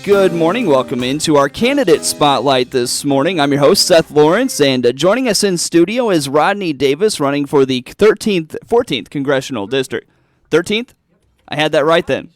Good morning. Welcome into our candidate spotlight this morning. I'm your host, Seth Lawrence, and joining us in studio is Rodney Davis, running for the 14th Congressional District. 13th? I had that right then.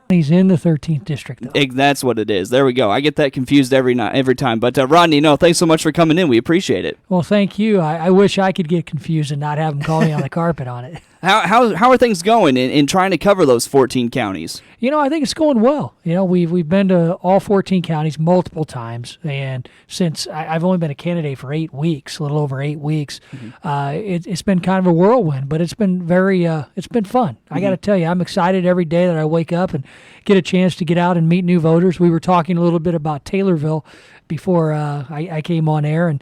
He's in the 13th district, though. That's what it is. There we go. I get that confused every time. But Rodney, thanks so much for coming in. We appreciate it. Well, thank you. I wish I could get confused and not have him call me on the carpet on it. How are things going in trying to cover those 14 counties? I think it's going well. We've been to all 14 counties multiple times, and since I've only been a candidate for 8 weeks, a little over 8 weeks, it's been kind of a whirlwind, but it's been it's been fun. I got to tell you, I'm excited every day that I wake up and get a chance to get out and meet new voters. We were talking a little bit about Taylorville before I came on air, and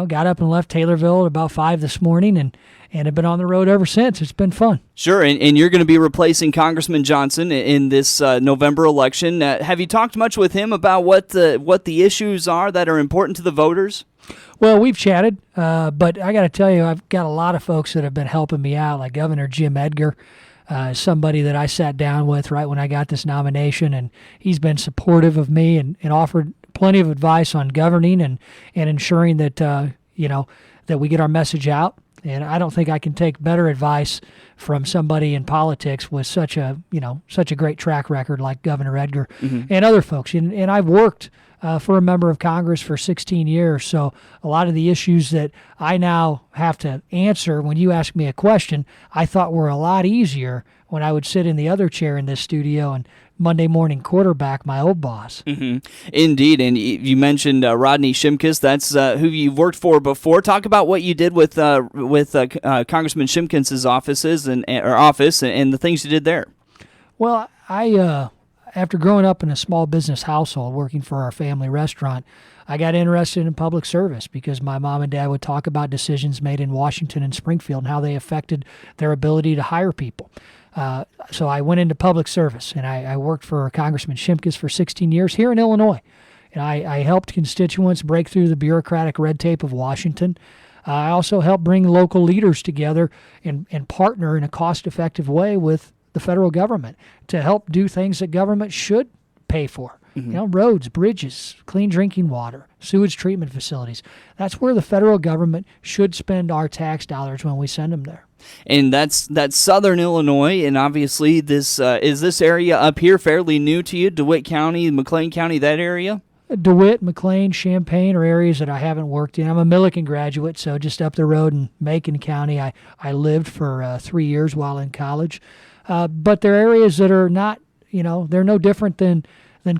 got up and left Taylorville at about 5 this morning, and have been on the road ever since. It's been fun. Sure, and you're going to be replacing Congressman Johnson in this November election. Have you talked much with him about what the issues are that are important to the voters? Well, we've chatted, but I got to tell you, I've got a lot of folks that have been helping me out, like Governor Jim Edgar, somebody that I sat down with right when I got this nomination, and he's been supportive of me and offered plenty of advice on governing and ensuring that that we get our message out. And I don't think I can take better advice from somebody in politics with such a great track record like Governor Edgar and other folks. And I've worked for a member of Congress for 16 years, so a lot of the issues that I now have to answer when you ask me a question, I thought were a lot easier when I would sit in the other chair in this studio and Monday morning quarterback my old boss. Indeed, and you mentioned Rodney Shimkus. That's who you've worked for before. Talk about what you did with Congressman Shimkus' office and the things you did there. Well, I after growing up in a small business household working for our family restaurant, I got interested in public service because my mom and dad would talk about decisions made in Washington and Springfield and how they affected their ability to hire people. So I went into public service, and I worked for Congressman Shimkus for 16 years here in Illinois. And I helped constituents break through the bureaucratic red tape of Washington. I also helped bring local leaders together and partner in a cost-effective way with the federal government to help do things that government should pay for. Roads, bridges, clean drinking water, sewage treatment facilities. That's where the federal government should spend our tax dollars when we send them there. And that's southern Illinois, and obviously this is this area up here fairly new to you, DeWitt County, McLean County, that area? DeWitt, McLean, Champaign are areas that I haven't worked in. I'm a Milliken graduate, so just up the road in Macon County, I lived for 3 years while in college. But they're areas that are not, they're no different than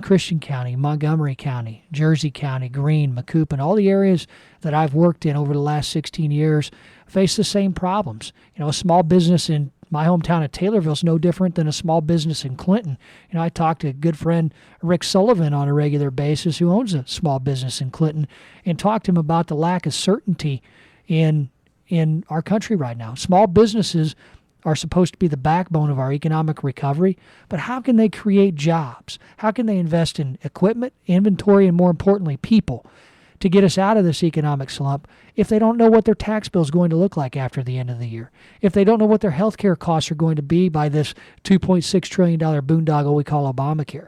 Christian County, Montgomery County, Jersey County, Greene, Macoupin. All the areas that I've worked in over the last 16 years face the same problems. A small business in my hometown of Taylorville is no different than a small business in Clinton. I talk to a good friend, Rick Sullivan, on a regular basis, who owns a small business in Clinton, and talk to him about the lack of certainty in our country right now. Small businesses are supposed to be the backbone of our economic recovery, but how can they create jobs? How can they invest in equipment, inventory, and more importantly, people to get us out of this economic slump if they don't know what their tax bill is going to look like after the end of the year, if they don't know what their health care costs are going to be by this $2.6 trillion boondoggle we call Obamacare?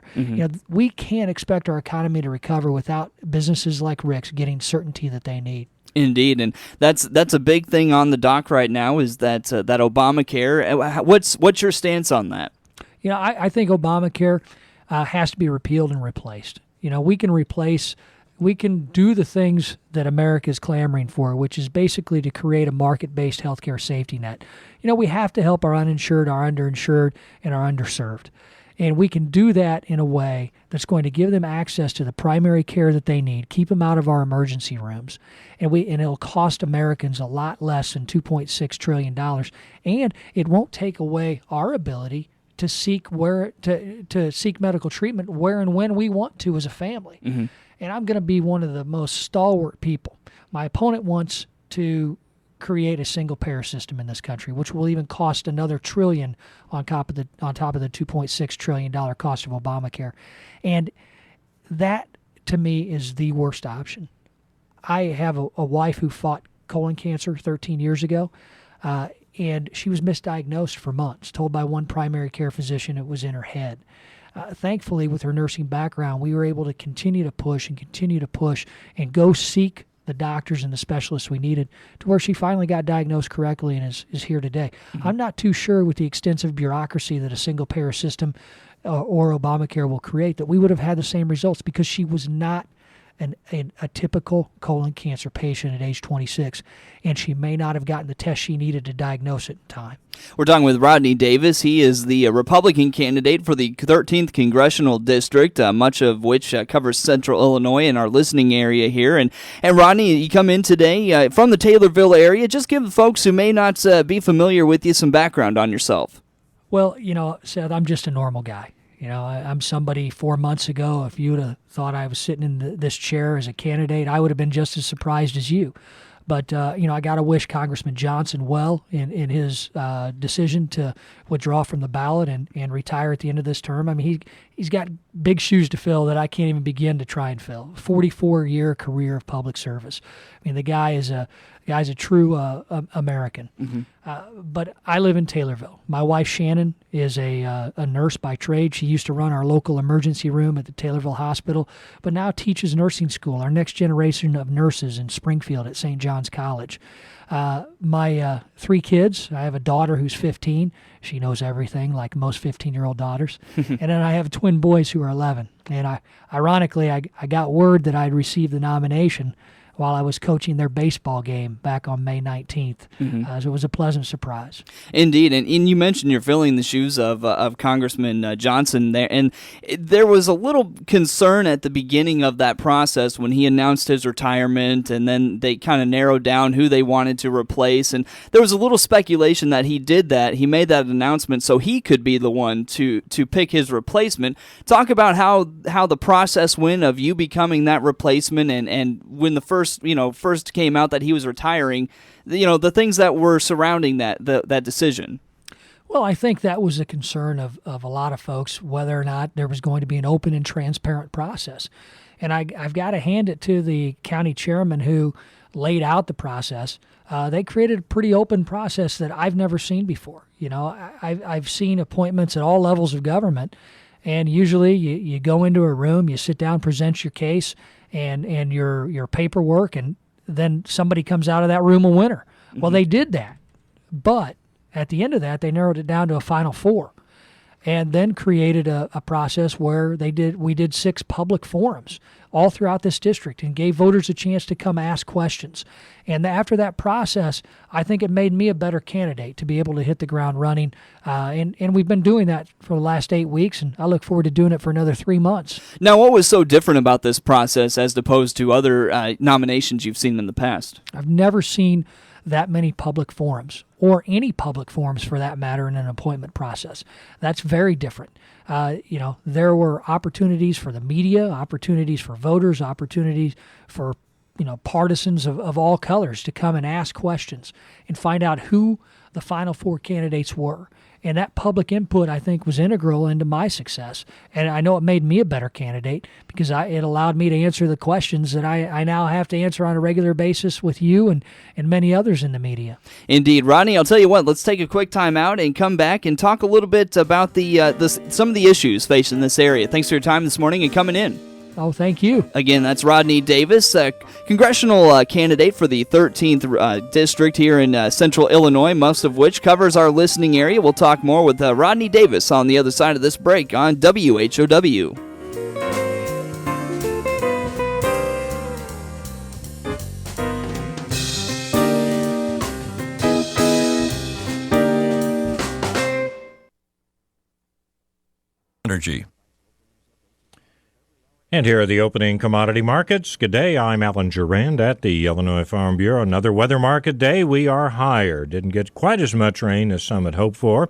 We can't expect our economy to recover without businesses like Rick's getting certainty that they need. Indeed, and that's a big thing on the dock right now is that Obamacare. What's your stance on that? I think Obamacare has to be repealed and replaced. We can do the things that America is clamoring for, which is basically to create a market-based healthcare safety net. We have to help our uninsured, our underinsured, and our underserved. And we can do that in a way that's going to give them access to the primary care that they need, keep them out of our emergency rooms, and it'll cost Americans a lot less than $2.6 trillion. And it won't take away our ability to seek seek medical treatment where and when we want to as a family. And I'm going to be one of the most stalwart people. My opponent wants to create a single-payer system in this country, which will even cost another $1 trillion on top of the $2.6 trillion cost of Obamacare. And that, to me, is the worst option. I have a wife who fought colon cancer 13 years ago, and she was misdiagnosed for months, told by one primary care physician it was in her head. Thankfully, with her nursing background, we were able to continue to push and go seek the doctors and the specialists we needed to where she finally got diagnosed correctly and is here today. I'm not too sure with the extensive bureaucracy that a single-payer system or Obamacare will create that we would have had the same results, because she was not a typical colon cancer patient at age 26, and she may not have gotten the test she needed to diagnose it in time. We're talking with Rodney Davis. He is the Republican candidate for the 13th Congressional District, much of which covers Central Illinois in our listening area here. And Rodney, you come in today from the Taylorville area. Just give folks who may not be familiar with you some background on yourself. Well, Seth, I'm just a normal guy. I'm somebody 4 months ago, if you would have thought I was sitting in this chair as a candidate, I would have been just as surprised as you. But, I got to wish Congressman Johnson well in his decision to withdraw from the ballot and retire at the end of this term. I mean, he's got big shoes to fill that I can't even begin to try and fill. 44-year career of public service. I mean, the guy is a true American. But I live in Taylorville. My wife, Shannon, is a nurse by trade. She used to run our local emergency room at the Taylorville Hospital, but now teaches nursing school, our next generation of nurses in Springfield at St. John's College. My 3 kids, I have a daughter who's 15. She knows everything, like most 15-year-old daughters. And then I have twin boys who are 11. And ironically, I got word that I'd received the nomination while I was coaching their baseball game back on May 19th. So it was a pleasant surprise. Indeed, and you mentioned you're filling the shoes of Congressman Johnson there, and there was a little concern at the beginning of that process when he announced his retirement, and then they kind of narrowed down who they wanted to replace, and there was a little speculation that he did that. He made that announcement so he could be the one to pick his replacement. Talk about how the process went of you becoming that replacement, and when the first came out that he was retiring, the things that were surrounding that decision. Well, I think that was a concern of a lot of folks, whether or not there was going to be an open and transparent process. And I've got to hand it to the county chairman who laid out the process. They created a pretty open process that I've never seen before. I've seen appointments at all levels of government, and usually you go into a room, you sit down, present your case, and your paperwork, and then somebody comes out of that room a winner. Well, they did that. But at the end of that, they narrowed it down to a final 4 and then created a process where we did 6 public forums all throughout this district and gave voters a chance to come ask questions. And after that process, I think it made me a better candidate to be able to hit the ground running. And we've been doing that for the last 8 weeks, and I look forward to doing it for another 3 months. Now, what was so different about this process as opposed to other nominations you've seen in the past? I've never seen that many public forums, or any public forums for that matter, in an appointment process. That's very different. There were opportunities for the media, opportunities for voters, opportunities for partisans of all colors to come and ask questions and find out who the final 4 candidates were. And that public input, I think, was integral into my success. And I know it made me a better candidate because it allowed me to answer the questions that I now have to answer on a regular basis with you and many others in the media. Indeed. Rodney, I'll tell you what, let's take a quick time out and come back and talk a little bit about some of the issues facing this area. Thanks for your time this morning and coming in. Oh, thank you. Again, that's Rodney Davis, congressional candidate for the 13th district here in Central Illinois, most of which covers our listening area. We'll talk more with Rodney Davis on the other side of this break on WHOW. Energy. And here are the opening commodity markets. Good day, I'm Alan Durand at the Illinois Farm Bureau. Another weather market day. We are higher. Didn't get quite as much rain as some had hoped for.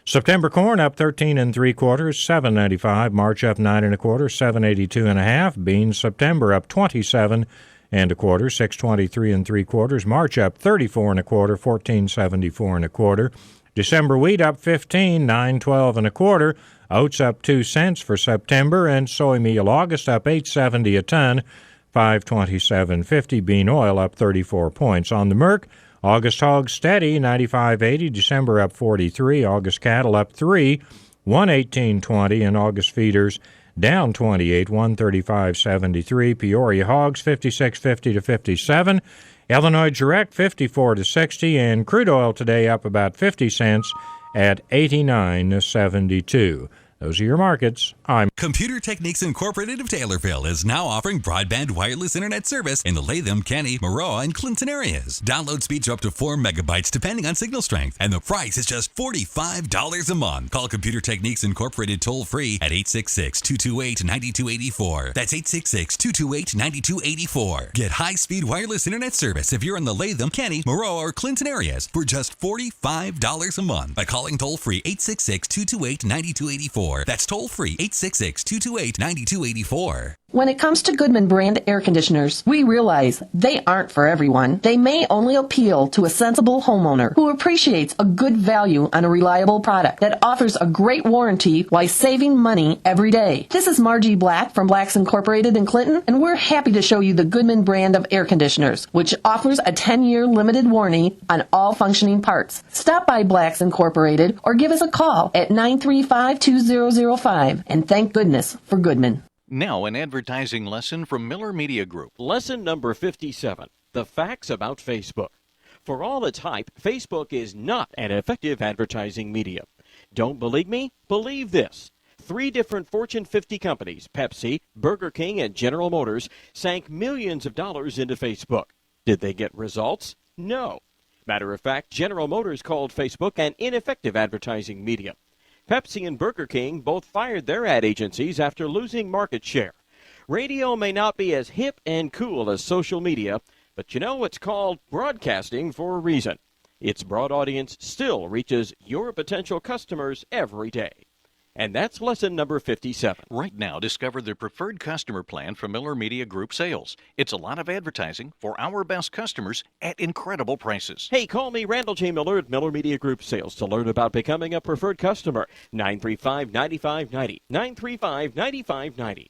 September corn up 13 3/4, $7.95. March up 9 1/4, $7.82 1/2. Beans September up 27 1/4, $6.23 3/4. March up 34 1/4, $14.74 1/4. December wheat up 15, $9.12 1/4. Oats up 2 cents for September, and soy meal August up $8.70 a ton, $5.27.50. Bean oil up 34 points. On the Merc, August hogs steady, 95.80. December up 43. August cattle up 3, 118.20, and August feeders down 28, 135.73. Peoria hogs 56.50 to 57. Illinois direct 54 to 60, and crude oil today up about 50 cents at 89.72. Those are your markets. I'm Computer Techniques Incorporated of Taylorville is now offering broadband wireless internet service in the Latham, Kenny, Maroa, and Clinton areas. Download speeds are up to 4 megabytes depending on signal strength, and the price is just $45 a month. Call Computer Techniques Incorporated toll-free at 866-228-9284. That's 866-228-9284. Get high-speed wireless internet service if you're in the Latham, Kenny, Maroa, or Clinton areas for just $45 a month by calling toll-free 866-228-9284. That's toll-free 866-228-9284. When it comes to Goodman brand air conditioners, we realize they aren't for everyone. They may only appeal to a sensible homeowner who appreciates a good value on a reliable product that offers a great warranty while saving money every day. This is Margie Black from Blacks Incorporated in Clinton, and we're happy to show you the Goodman brand of air conditioners, which offers a 10-year limited warranty on all functioning parts. Stop by Blacks Incorporated or give us a call at 935-2005, and thank goodness for Goodman. Now an advertising lesson from Miller Media Group. Lesson number 57, the facts about Facebook. For all its hype, Facebook is not an effective advertising medium. Don't believe me? Believe this. 3 different Fortune 50 companies, Pepsi, Burger King, and General Motors, sank millions of dollars into Facebook. Did they get results? No. Matter of fact, General Motors called Facebook an ineffective advertising medium. Pepsi and Burger King both fired their ad agencies after losing market share. Radio may not be as hip and cool as social media, but you know it's called broadcasting for a reason. Its broad audience still reaches your potential customers every day. And that's lesson number 57. Right now, discover the preferred customer plan from Miller Media Group Sales. It's a lot of advertising for our best customers at incredible prices. Hey, call me Randall J. Miller at Miller Media Group Sales to learn about becoming a preferred customer. 935-9590. 935-9590.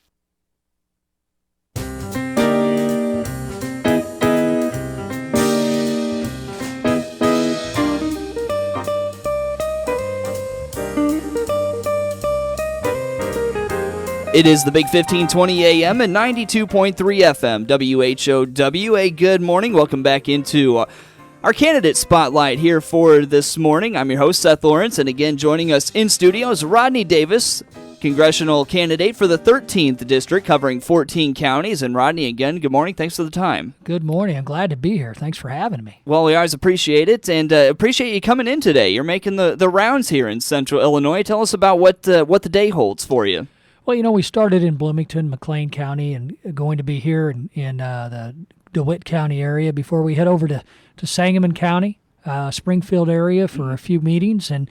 It is the Big 1520 AM and 92.3 FM, WHOW. A good morning. Welcome back into our candidate spotlight here for this morning. I'm your host, Seth Lawrence, and again joining us in studio is Rodney Davis, congressional candidate for the 13th District, covering 14 counties. And Rodney, again, good morning. Thanks for the time. Good morning. I'm glad to be here. Thanks for having me. Well, we always appreciate it, and appreciate you coming in today. You're making the rounds here in Central Illinois. Tell us about what the day holds for you. Well, you know, we started in Bloomington, McLean County, and going to be here in the DeWitt County area before we head over to Sangamon County, Springfield area for a few meetings and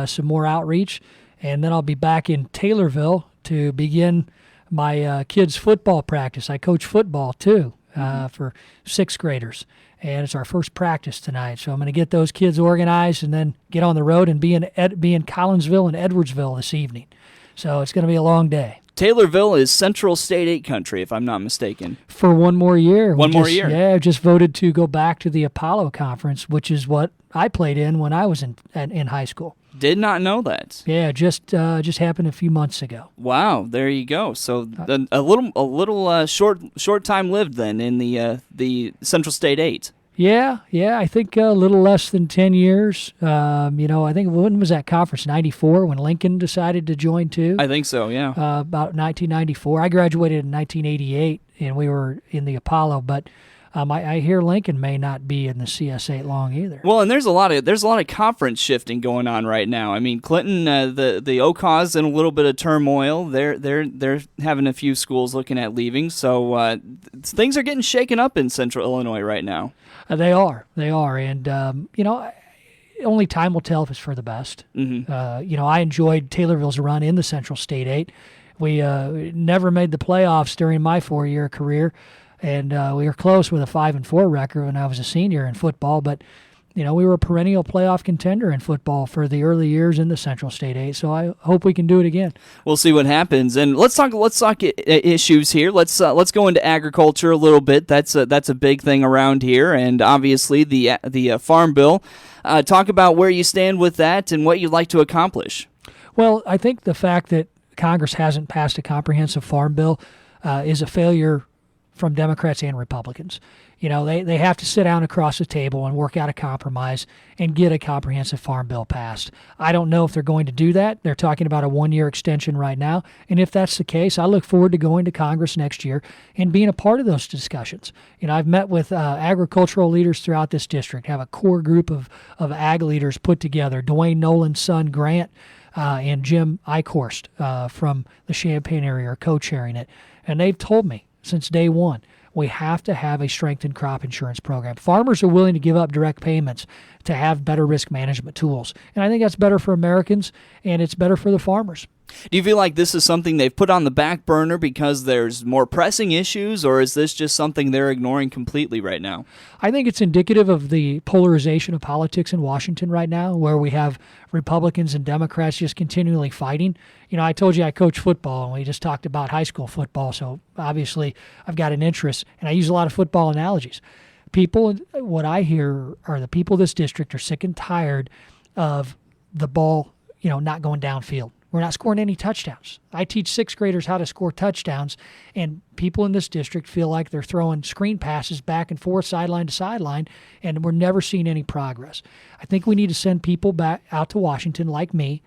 some more outreach. And then I'll be back in Taylorville to begin my kids' football practice. I coach football, too, for 6th graders. And it's our first practice tonight. So I'm going to get those kids organized and then get on the road and be in Collinsville and Edwardsville this evening. So it's going to be a long day. Taylorville is Central State 8 country, if I'm not mistaken. For one more year. One more year. Yeah, just voted to go back to the Apollo Conference, which is what I played in when I was in high school. Did not know that. Yeah, just happened a few months ago. Wow, there you go. So a little short time lived then in the Central State 8. Yeah, I think a little less than 10 years. I think when was that conference? 94 when Lincoln decided to join too? I think so, yeah. About 1994. I graduated in 1988 and we were in the Apollo, but I hear Lincoln may not be in the CS8 long either. Well, and there's a lot of conference shifting going on right now. I mean, Clinton, the OCA's in a little bit of turmoil. They're having a few schools looking at leaving, so things are getting shaken up in Central Illinois right now. They are, and only time will tell if it's for the best. Mm-hmm. I enjoyed Taylorville's run in the Central State 8. We never made the playoffs during my 4-year career. And we were close with a 5-4 record when I was a senior in football, but we were a perennial playoff contender in football for the early years in the Central State 8. So I hope we can do it again. We'll see what happens, and let's talk issues here. Let's go into agriculture a little bit. That's a big thing around here, and obviously the farm bill. Talk about where you stand with that and what you'd like to accomplish. Well, I think the fact that Congress hasn't passed a comprehensive farm bill is a failure from Democrats and Republicans. You know, they have to sit down across the table and work out a compromise and get a comprehensive farm bill passed. I don't know if they're going to do that. They're talking about a 1-year extension right now. And if that's the case, I look forward to going to Congress next year and being a part of those discussions. You know, I've met with agricultural leaders throughout this district, have a core group of ag leaders put together. Dwayne Nolan's son, Grant, and Jim Eichhorst from the Champaign area are co-chairing it. And they've told me since day one, we have to have a strengthened crop insurance program. Farmers are willing to give up direct payments to have better risk management tools. And I think that's better for Americans, and it's better for the farmers. Do you feel like this is something they've put on the back burner because there's more pressing issues, or is this just something they're ignoring completely right now? I think it's indicative of the polarization of politics in Washington right now, where we have Republicans and Democrats just continually fighting. You know, I told you I coach football, and we just talked about high school football, so obviously I've got an interest, and I use a lot of football analogies. People, what I hear are the people of this district are sick and tired of the ball, you know, not going downfield. We're not scoring any touchdowns. I teach 6th graders how to score touchdowns, and people in this district feel like they're throwing screen passes back and forth, sideline to sideline, and we're never seeing any progress. I think we need to send people back out to Washington like me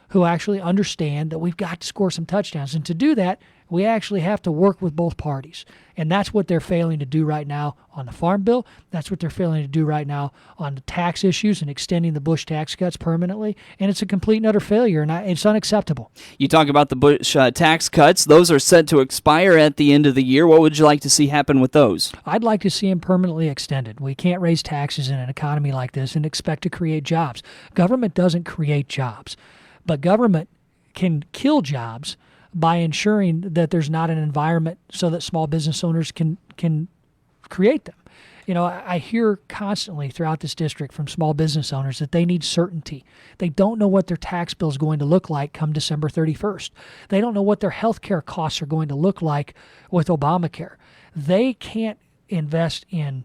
who actually understand that we've got to score some touchdowns. And to do that, we actually have to work with both parties. And that's what they're failing to do right now on the Farm Bill. That's what they're failing to do right now on the tax issues and extending the Bush tax cuts permanently. And it's a complete and utter failure, and it's unacceptable. You talk about the Bush tax cuts. Those are set to expire at the end of the year. What would you like to see happen with those? I'd like to see them permanently extended. We can't raise taxes in an economy like this and expect to create jobs. Government doesn't create jobs, but government can kill jobs by ensuring that there's not an environment so that small business owners can create them. You know, I hear constantly throughout this district from small business owners that they need certainty. They don't know what their tax bill is going to look like come December 31st. They don't know what their health care costs are going to look like with Obamacare. They can't invest in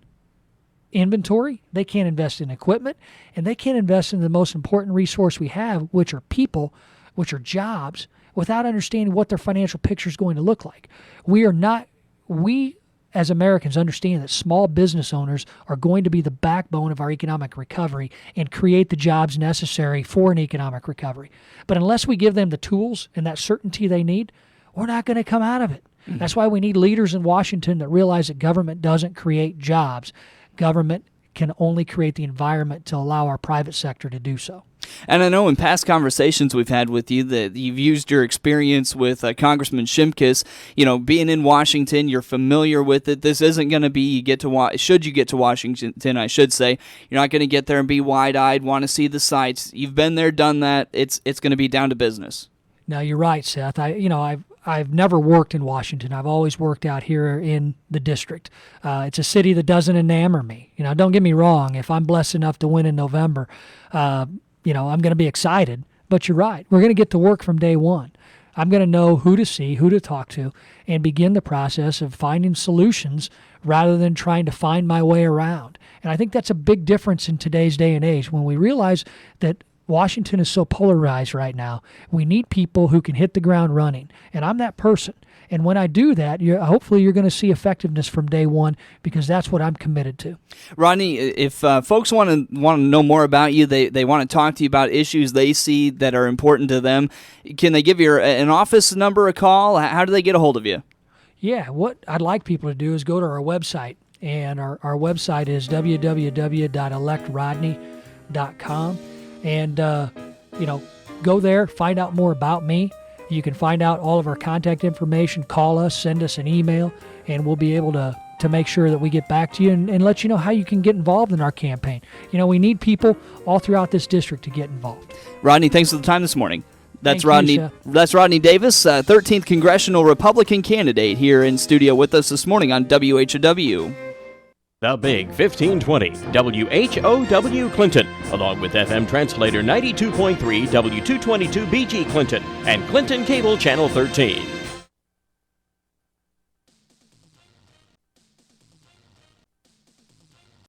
inventory, they can't invest in equipment, and they can't invest in the most important resource we have, which are people, which are jobs, without understanding what their financial picture is going to look like. We as Americans understand that small business owners are going to be the backbone of our economic recovery and create the jobs necessary for an economic recovery. But unless we give them the tools and that certainty they need, we're not going to come out of it. Mm-hmm. That's why we need leaders in Washington that realize that government doesn't create jobs. Government can only create the environment to allow our private sector to do so. And I know in past conversations we've had with you that you've used your experience with Congressman Shimkus. You know, being in Washington, you're familiar with it. This isn't going to be should you get to Washington, I should say, you're not going to get there and be wide-eyed, want to see the sights. You've been there, done that. It's going to be down to business. No, you're right, Seth. I've never worked in Washington. I've always worked out here in the district. It's a city that doesn't enamor me. You know, don't get me wrong. If I'm blessed enough to win in November, I'm going to be excited. But you're right. We're going to get to work from day one. I'm going to know who to see, who to talk to, and begin the process of finding solutions rather than trying to find my way around. And I think that's a big difference in today's day and age when we realize that Washington is so polarized right now. We need people who can hit the ground running, and I'm that person. And when I do that, hopefully you're going to see effectiveness from day one, because that's what I'm committed to. Rodney, if folks want to know more about you, they want to talk to you about issues they see that are important to them, can they give you an office number a call? How do they get a hold of you? Yeah, what I'd like people to do is go to our website, and our website is www.electrodney.com. And, go there, find out more about me. You can find out all of our contact information, call us, send us an email, and we'll be able to make sure that we get back to you and let you know how you can get involved in our campaign. You know, we need people all throughout this district to get involved. Rodney, thanks for the time this morning. That's Thank Rodney. you, That's Rodney Davis, 13th congressional Republican candidate, here in studio with us this morning on WHOW. The Big 1520, WHOW Clinton, along with FM translator 92.3 W222 BG Clinton and Clinton Cable Channel 13.